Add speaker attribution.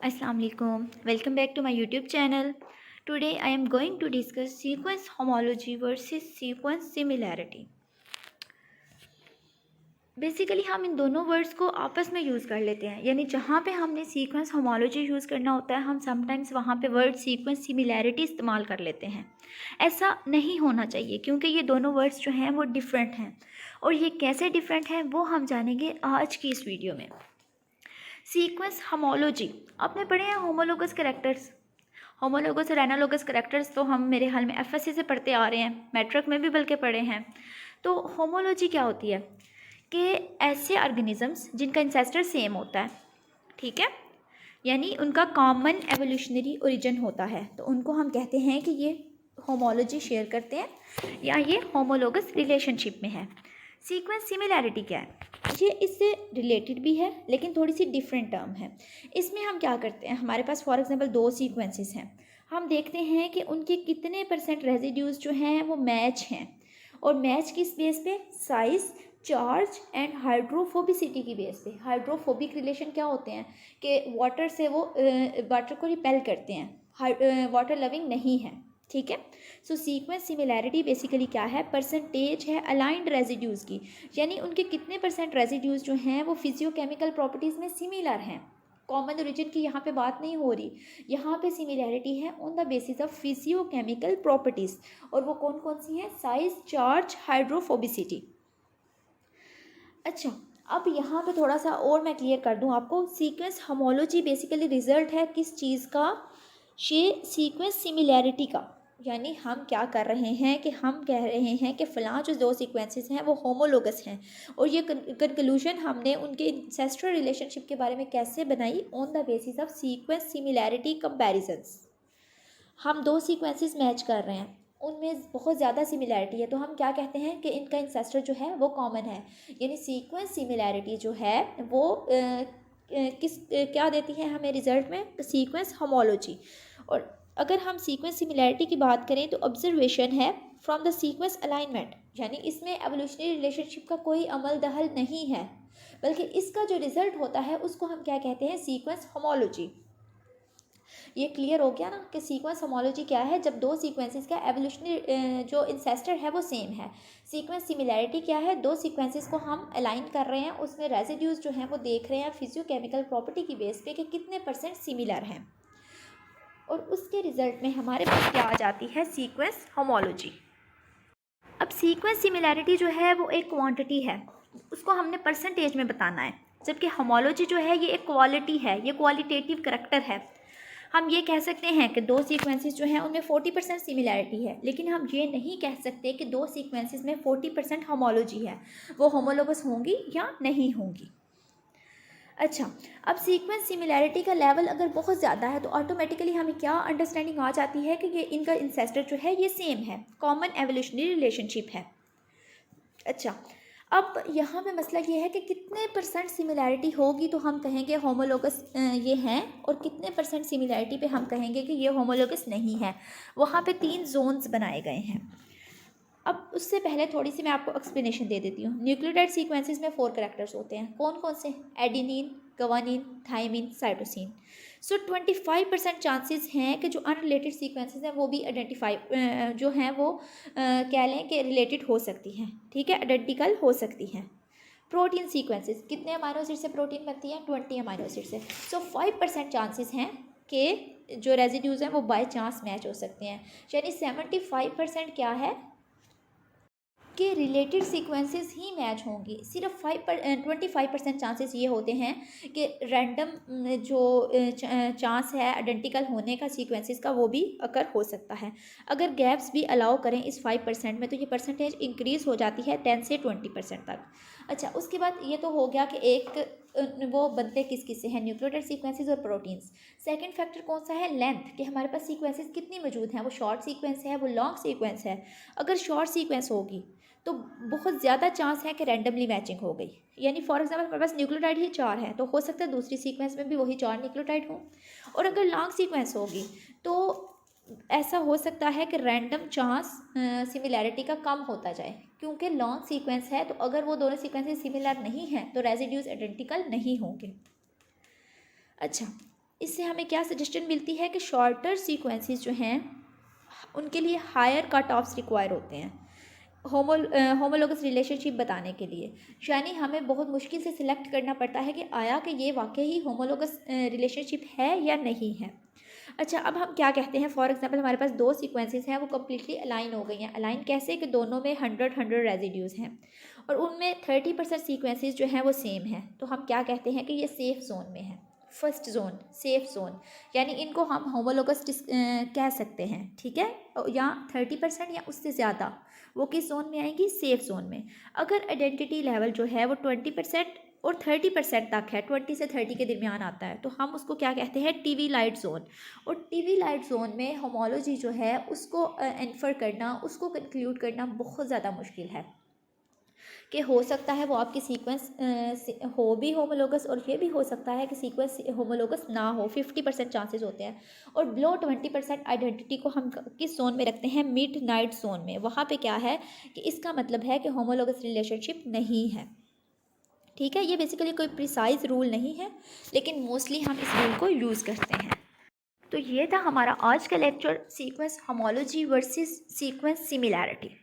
Speaker 1: Assalamu alaikum. Welcome back to my YouTube channel. Today I am going to discuss sequence homology versus sequence similarity. Basically हम इन दोनों words को आपस में use कर लेते हैं, यानी जहाँ पे हमने सीक्वेंस होमोलॉजी यूज़ करना होता है हम समटाइम्स वहाँ पे वर्ड सीक्वेंस सिमिलैरिटी इस्तेमाल कर लेते हैं। ऐसा नहीं होना चाहिए क्योंकि ये दोनों वर्ड्स जो हैं वो डिफरेंट हैं और ये कैसे डिफरेंट हैं वो हम जानेंगे आज की इस वीडियो में। सीक्वेंस होमोलॉजी आपने पढ़े हैं होमोलोगस कैरेक्टर्स, होमोलोगस और एनालोगस कैरेक्टर्स तो हम मेरे हाल में एफएससी से पढ़ते आ रहे हैं, मैट्रिक में भी बल्कि पढ़े हैं। तो होमोलॉजी क्या होती है कि ऐसे ऑर्गेनिजम्स जिनका इंसेस्टर सेम होता है, ठीक है, यानी उनका कॉमन एवोल्यूशनरी ओरिजिन होता है, तो उनको हम कहते हैं कि ये होमोलॉजी शेयर करते हैं या ये होमोलोगस रिलेशनशिप में है। सीक्वेंस सिमिलैरिटी क्या है? ये इससे रिलेटेड भी है लेकिन थोड़ी सी डिफरेंट टर्म है। इसमें हम क्या करते हैं, हमारे पास फॉर एग्जांपल दो सीक्वेंसेस हैं, हम देखते हैं कि उनके कितने परसेंट रेजिड्यूज जो हैं वो मैच हैं, और मैच किस बेस पे? साइज़, चार्ज एंड हाइड्रोफोबिसिटी की बेस पे। हाइड्रोफोबिक रिलेशन क्या होते हैं कि वाटर से वो वाटर को रिपेल करते हैं, वाटर लविंग नहीं है, ठीक है। सो सीक्वेंस सिमिलैरिटी बेसिकली क्या है? परसेंटेज है अलाइंड रेजिड्यूज़ की, यानी उनके कितने परसेंट रेजिड्यूज़ जो हैं वो फिजियोकेमिकल प्रॉपर्टीज़ में सिमिलर हैं। कॉमन ओरिजिन की यहाँ पे बात नहीं हो रही, यहाँ पे सिमिलैरिटी है on the basis of physicochemical properties, और वो कौन कौन सी हैं? Size, charge, hydrophobicity. अच्छा, अब यहाँ पे थोड़ा सा और मैं क्लियर कर दूँ आपको। सीक्वेंस होमोलॉजी बेसिकली रिजल्ट है किस चीज़ का? ये सीक्वेंस सिमिलैरिटी का। यानी हम क्या कर रहे हैं कि हम कह रहे हैं कि फ़लाँ जो दो सीक्वेंसेस हैं वो होमोलोगस हैं, और ये कंक्लूजन हमने उनके इंसेस्ट्रल रिलेशनशिप के बारे में कैसे बनाई? On the basis of sequence similarity comparisons. हम दो सीक्वेंसेस मैच कर रहे हैं, उनमें बहुत ज़्यादा सिमिलैरिटी है, तो हम क्या कहते हैं कि इनका इंसेस्टर जो है वो कॉमन है। यानी सीक्वेंस सिमिलैरिटी जो है वो क्या देती है हमें रिजल्ट में? Sequence homology. और अगर हम सीक्वेंस सिमिलैरिटी की बात करें तो ऑब्जर्वेशन है फ्रॉम द सीक्वेंस अलाइनमेंट, यानी इसमें एवोल्यूशनरी रिलेशनशिप का कोई अमल दखल नहीं है, बल्कि इसका जो रिजल्ट होता है उसको हम क्या कहते हैं? Sequence homology. ये क्लियर हो गया ना कि सीक्वेंस होमोलॉजी क्या है? जब दो सीक्वेंसेस का एवोल्यूशनरी जो इंसेस्टर है वो सेम है। सीक्वेंस सिमिलैरिटी क्या है? दो सीक्वेंसेस को हम अलाइन कर रहे हैं, उसमें रेजिड्यूज जो हैं वो देख रहे हैं फिजियोकेमिकल प्रॉपर्टी की बेस पे कि कितने परसेंट सिमिलर हैं, और उसके रिजल्ट में हमारे पास क्या आ जाती है? Sequence homology. अब सीक्वेंस सिमिलैरिटी जो है वो एक क्वांटिटी है, उसको हमने परसेंटेज में बताना है, जबकि होमोलॉजी जो है ये एक क्वालिटी है, ये क्वालिटेटिव करैक्टर है। हम ये कह सकते हैं कि दो सीक्वेंसेस जो हैं उनमें 40% सिमिलैरिटी है, लेकिन हम ये नहीं कह सकते कि दो सीक्वेंसेस में 40% होमोलॉजी है, वो होमोलोगस होंगी या नहीं होंगी। अच्छा, अब सीक्वेंस सिमिलैरिटी का लेवल अगर बहुत ज़्यादा है तो ऑटोमेटिकली हमें क्या अंडरस्टैंडिंग आ जाती है कि ये इनका इंसेस्टर जो है ये सेम है, कॉमन एवोल्यूशनरी रिलेशनशिप है। अच्छा, अब यहाँ पे मसला ये है कि कितने परसेंट सिमिलैरिटी होगी तो हम कहेंगे होमोलोगस ये हैं, और कितने परसेंट सिमिलैरिटी पे हम कहेंगे कि ये होमोलोगस नहीं है। वहाँ पे 3 जोन्स बनाए गए हैं। अब उससे पहले थोड़ी सी मैं आपको एक्सप्लेनेशन दे देती हूँ। न्यूक्लियोटाइड सीक्वेंसेस में 4 कैरेक्टर्स होते हैं, कौन कौन से? Adenine, guanine, thymine, cytosine. So 25% chances हैं कि जो अनरिलेटेड सीक्वेंसेस हैं वो भी आइडेंटिफाई जो हैं वो कह लें कि रिलेटेड हो सकती हैं, ठीक है, आइडेंटिकल हो सकती हैं। प्रोटीन सीक्वेंसेस, कितने अमाइनो एसिड से प्रोटीन बनती है? 20 अमाइनो एसिड से। सो 5% चांसेस हैं कि जो रेजिड्यूज़ हैं वो बाय चांस मैच हो सकते हैं, यानी 75% क्या है कि रिलेटेड सीक्वेंसेस ही मैच होंगी। सिर्फ 25% चांसेस ये होते हैं कि रैंडम जो चांस है आइडेंटिकल होने का सीक्वेंसेस का वो भी अकर हो सकता है। अगर गैप्स भी अलाउ करें इस 5% में तो ये परसेंटेज इंक्रीज़ हो जाती है 10 से 20% तक। अच्छा, उसके बाद ये तो हो गया कि एक वो बनते किस किस से हैं? न्यूक्लियोटाइड सीक्वेंसेस और प्रोटीन्स। सेकंड फैक्टर कौन सा है? लेंथ, कि हमारे पास सीक्वेंसेस कितनी मौजूद हैं, वो शॉर्ट सीक्वेंस है, वो लॉन्ग सीक्वेंस है। अगर शॉर्ट सीक्वेंस होगी तो बहुत ज़्यादा चांस है कि रैंडमली मैचिंग हो गई, यानी फॉर एग्जांपल हमारे पास न्यूक्लियोटाइड ही 4 है तो हो सकता है दूसरी सीक्वेंस में भी वही 4 न्यूक्लियोटाइड हों। और अगर लॉन्ग सीक्वेंस होगी तो ऐसा हो सकता है कि रैंडम चांस सिमिलैरिटी का कम होता जाए, क्योंकि लॉन्ग सीक्वेंस है तो अगर वो दोनों सीक्वेंसेस सिमिलर नहीं हैं तो रेजिड्यूज आइडेंटिकल नहीं होंगे। अच्छा, इससे हमें क्या सजेशन मिलती है कि शॉर्टर सीक्वेंसेस जो हैं उनके लिए हायर कट ऑफ्स रिक्वायर होते हैं होमोलोगस रिलेशनशिप बताने के लिए। यानी हमें बहुत मुश्किल से सिलेक्ट करना पड़ता है कि आया कि ये वाकई ही होमोलोगस रिलेशनशिप है या नहीं है। अच्छा, अब हम क्या कहते हैं, फॉर एग्जांपल हमारे पास दो सीक्वेंसेस हैं, वो कम्प्लीटली अलाइन हो गई हैं। अलाइन कैसे कि दोनों में 100 रेजिड्यूज़ हैं और उनमें 30% सीक्वेंसेस जो हैं वो सेम हैं। तो हम क्या कहते हैं कि ये सेफ़ जोन में है। फर्स्ट जोन, सेफ़ जोन, यानी इनको हम होमोलोगस कह सकते हैं, ठीक है। या 30% या उससे ज़्यादा वो किस जोन में आएंगी, सेफ़ जोन में। अगर आइडेंटिटी लेवल जो है वो 20% और 30% तक है, 20 से 30 के दरमियान आता है, तो हम उसको क्या कहते हैं, टीवी लाइट जोन। और टीवी लाइट जोन में होमोलॉजी जो है उसको इन्फर करना, उसको कंक्लूड करना बहुत ज़्यादा मुश्किल है कि हो सकता है वो आपकी सीक्वेंस हो भी होमोलोगस और ये भी हो सकता है कि सीक्वेंस होमोलोगस ना हो। 50% चांसेस होते हैं। और बिलो 20% आइडेंटिटी को हम किस जोन में रखते हैं, मिड नाइट जोन में। वहाँ पे क्या है कि इसका मतलब है कि होमोलोगस रिलेशनशिप नहीं है, ठीक है। ये बेसिकली कोई प्रिसाइज रूल नहीं है, लेकिन मोस्टली हम इस रूल को यूज़ करते हैं। तो ये था हमारा आज का lecture, sequence homology versus sequence similarity.